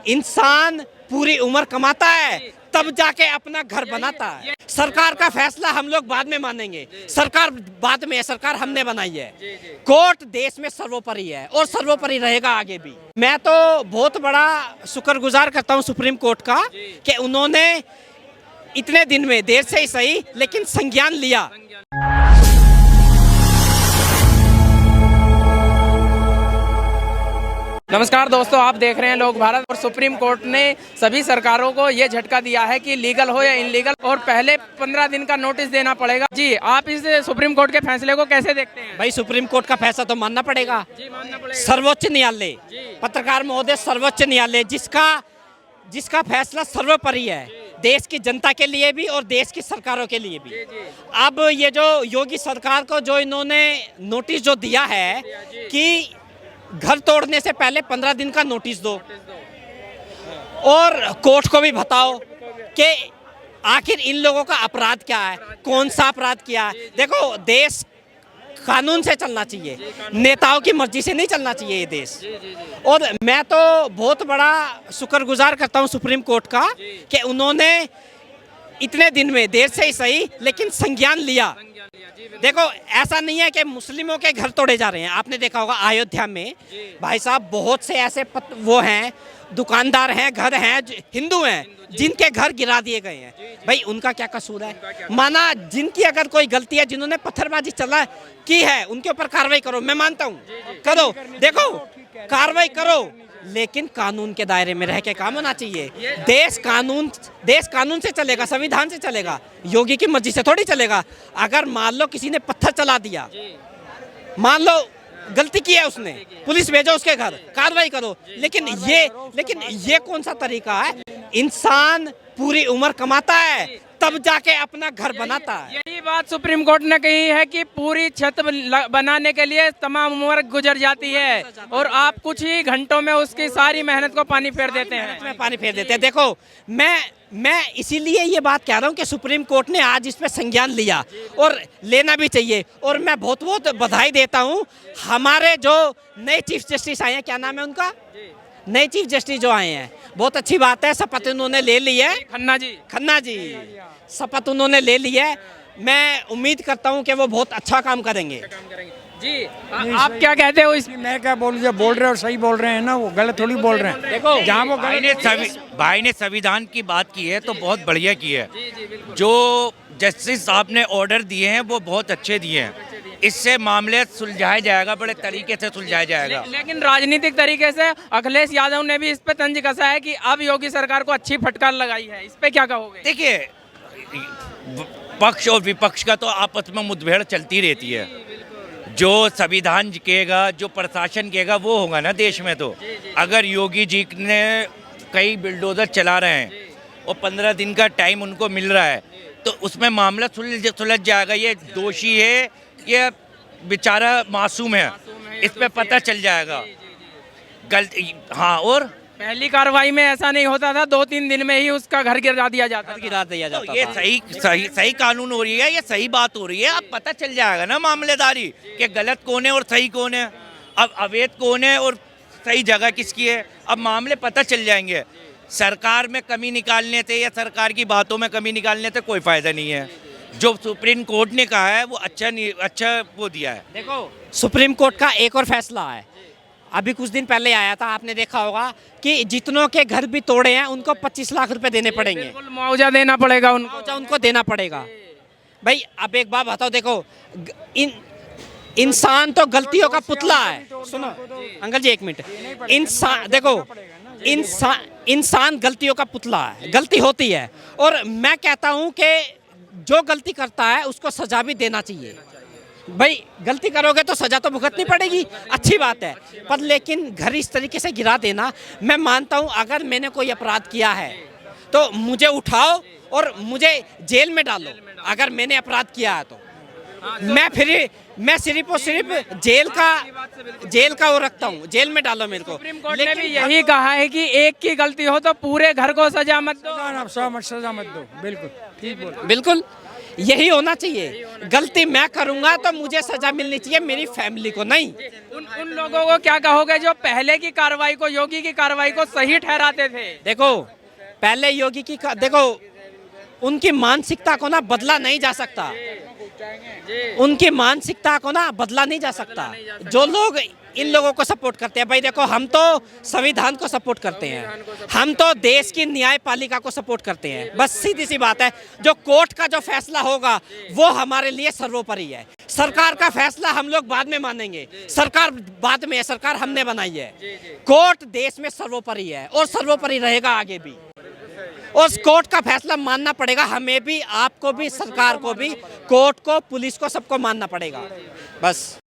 इंसान पूरी उम्र कमाता है तब जाके अपना घर बनाता है। सरकार का फैसला हम लोग बाद में मानेंगे, सरकार बाद में है, सरकार हमने बनाई है। कोर्ट देश में सर्वोपरि है और सर्वोपरि रहेगा आगे भी। मैं तो बहुत बड़ा शुक्रगुजार करता हूं सुप्रीम कोर्ट का कि उन्होंने इतने दिन में, देर से ही सही लेकिन संज्ञान लिया। नमस्कार दोस्तों, आप देख रहे हैं लोक भारत। और सुप्रीम कोर्ट ने सभी सरकारों को ये झटका दिया है कि लीगल हो या इनलीगल, और पहले 15 दिन का नोटिस देना पड़ेगा। जी, आप इस सुप्रीम कोर्ट के फैसले को कैसे देखते हैं? भाई, सुप्रीम कोर्ट का फैसला तो मानना पड़ेगा। जी, मानना पड़ेगा। सर्वोच्च न्यायालय, पत्रकार महोदय, सर्वोच्च न्यायालय जिसका फैसला सर्वोपरि है, देश की जनता के लिए भी और देश की सरकारों के लिए भी। अब ये जो योगी सरकार को जो इन्होंने नोटिस जो दिया है कि घर तोड़ने से पहले 15 दिन का नोटिस दो, और कोर्ट को भी बताओ कि आखिर इन लोगों का अपराध क्या है, कौन सा अपराध किया है। देखो, देश कानून से चलना चाहिए, नेताओं की मर्जी से नहीं चलना चाहिए ये देश। और मैं तो बहुत बड़ा शुक्रगुजार करता हूँ सुप्रीम कोर्ट का कि उन्होंने इतने दिन में, देर से ही सही लेकिन संज्ञान लिया। देखो, ऐसा नहीं है कि मुस्लिमों के घर तोड़े जा रहे हैं। आपने देखा होगा अयोध्या में, भाई साहब, बहुत से ऐसे वो हैं, दुकानदार हैं, घर हैं, हिंदू हैं, जिनके घर गिरा दिए गए हैं। भाई, उनका क्या कसूर है? माना जिनकी अगर कोई गलती है, जिन्होंने पत्थरबाजी चला की है, उनके ऊपर कार्रवाई करो, मैं मानता हूँ, करो। देखो, कार्रवाई करो, लेकिन कानून के दायरे में रह के काम होना चाहिए। देश कानून से चलेगा, संविधान से चलेगा, योगी की मर्जी से थोड़ी चलेगा। अगर मान लो किसी ने पत्थर चला दिया, मान लो गलती की है उसने, पुलिस भेजो उसके घर, कार्रवाई करो। लेकिन ये कौन सा तरीका है? इंसान पूरी उम्र कमाता है तब जाके अपना घर बनाता है। यही बात सुप्रीम कोर्ट ने कही है कि पूरी छत बनाने के लिए तमाम उम्र गुजर जाती है और आप कुछ ही घंटों में उसकी सारी मेहनत को पानी फेर देते हैं। देखो, मैं इसीलिए ये बात कह रहा हूँ कि सुप्रीम कोर्ट ने आज इस पे संज्ञान लिया और लेना भी चाहिए। और मैं बहुत बहुत बधाई देता हूँ हमारे जो नए चीफ जस्टिस आए हैं, क्या नाम है उनका, नए चीफ जस्टिस जो आए हैं, बहुत अच्छी बात है। शपथ उन्होंने ले ली है, खन्ना जी शपथ उन्होंने ले ली है। मैं उम्मीद करता हूं कि वो बहुत अच्छा काम करेंगे। जी, आप क्या कहते हो? मैं क्या बोलूं, जो बोल रहे हो सही बोल रहे हैं ना, वो गलत थोड़ी बोल रहे हैं। देखो, जहाँ वो भाई ने संविधान की बात की है तो बहुत बढ़िया की है। जो जस्टिस साहब ने ऑर्डर दिए हैं वो बहुत अच्छे दिए हैं। इससे मामले सुलझाया जाएगा, बड़े तरीके से सुलझाया जाएगा। लेकिन राजनीतिक तरीके से अखिलेश यादव ने भी इस पे तंज कसा है कि अब योगी सरकार को अच्छी फटकार लगाई है। इस पे क्या कहोगे? देखिए, पक्ष और विपक्ष का तो आपस में मुठभेड़ चलती रहती है। जो संविधान कहेगा, जो प्रशासन कहेगा, वो होगा ना देश में। तो अगर योगी जी ने कई बिल्डोजर चला रहे हैं और 15 दिन का टाइम उनको मिल रहा है, तो उसमें मामला सुलझ जाएगा। ये दोषी है, ये बेचारा मासूम है, इस पे पता चल जाएगा गलती। हाँ, और पहली कार्रवाई में ऐसा नहीं होता था, 2-3 दिन में ही उसका घर गिरा दिया जाता तो ये सही कानून हो रही है, ये सही बात हो रही है। अब पता चल जाएगा ना मामलेदारी कि गलत कौन है और सही कौन है, अब अवैध कौन है और सही जगह किसकी है। अब मामले पता चल जाएंगे। सरकार में कमी निकालने से या सरकार की बातों में कमी निकालने से कोई फायदा नहीं है। जो सुप्रीम कोर्ट ने कहा है वो अच्छा वो दिया है। देखो, सुप्रीम कोर्ट का एक और फैसला है, अभी कुछ दिन पहले आया था, आपने देखा होगा कि जितनों के घर भी तोड़े हैं उनको 25 लाख रुपए देने पड़ेंगे। मुआवजा देना पड़ेगा उनको देना पड़ेगा। भाई, अब एक बात बताओ, देखो, इंसान तो गलतियों का पुतला है। सुनो अंकल जी, एक मिनट। इंसान गलतियों का पुतला है, गलती होती है। और मैं कहता हूं कि जो गलती करता है उसको सजा भी देना चाहिए। भाई, गलती करोगे तो सजा तो भुगतनी पड़ेगी, अच्छी बात है, पर लेकिन घर इस तरीके से गिरा देना, मैं मानता हूं अगर मैंने कोई अपराध किया है तो मुझे उठाओ और मुझे जेल में डालो। अगर मैंने अपराध किया है तो मैं सिर्फ और सिर्फ जेल का वो रखता हूँ, जेल में डालो मेरे को। सुप्रीम कोर्ट ने भी यही कहा है कि एक की गलती हो तो पूरे घर को सजा मत दो। सजा मत दो। बिल्कुल ठीक बोल। बिल्कुल, यही होना चाहिए। गलती मैं करूंगा तो मुझे सजा मिलनी चाहिए, मेरी फैमिली को नहीं। उन लोगों को क्या कहोगे जो पहले की कार्रवाई को, योगी की कार्रवाई को सही ठहराते थे? देखो पहले योगी की देखो उनकी मानसिकता को ना बदला नहीं जा सकता, उनकी मानसिकता को ना बदला नहीं जा सकता। जो लोग इन लोगों को सपोर्ट करते हैं, भाई देखो हम तो संविधान को सपोर्ट करते हैं, हम तो देश की न्यायपालिका को सपोर्ट करते हैं, बस सीधी सी बात है। जो कोर्ट का जो फैसला होगा वो हमारे लिए सर्वोपरि है। सरकार का फैसला हम लोग बाद में मानेंगे, सरकार बाद में है, सरकार हमने बनाई है। कोर्ट देश में सर्वोपरि है और सर्वोपरि रहेगा आगे भी, और कोर्ट का फैसला मानना पड़ेगा हमें भी, आपको भी, सरकार को भी, कोर्ट को, पुलिस को, सबको मानना पड़ेगा बस।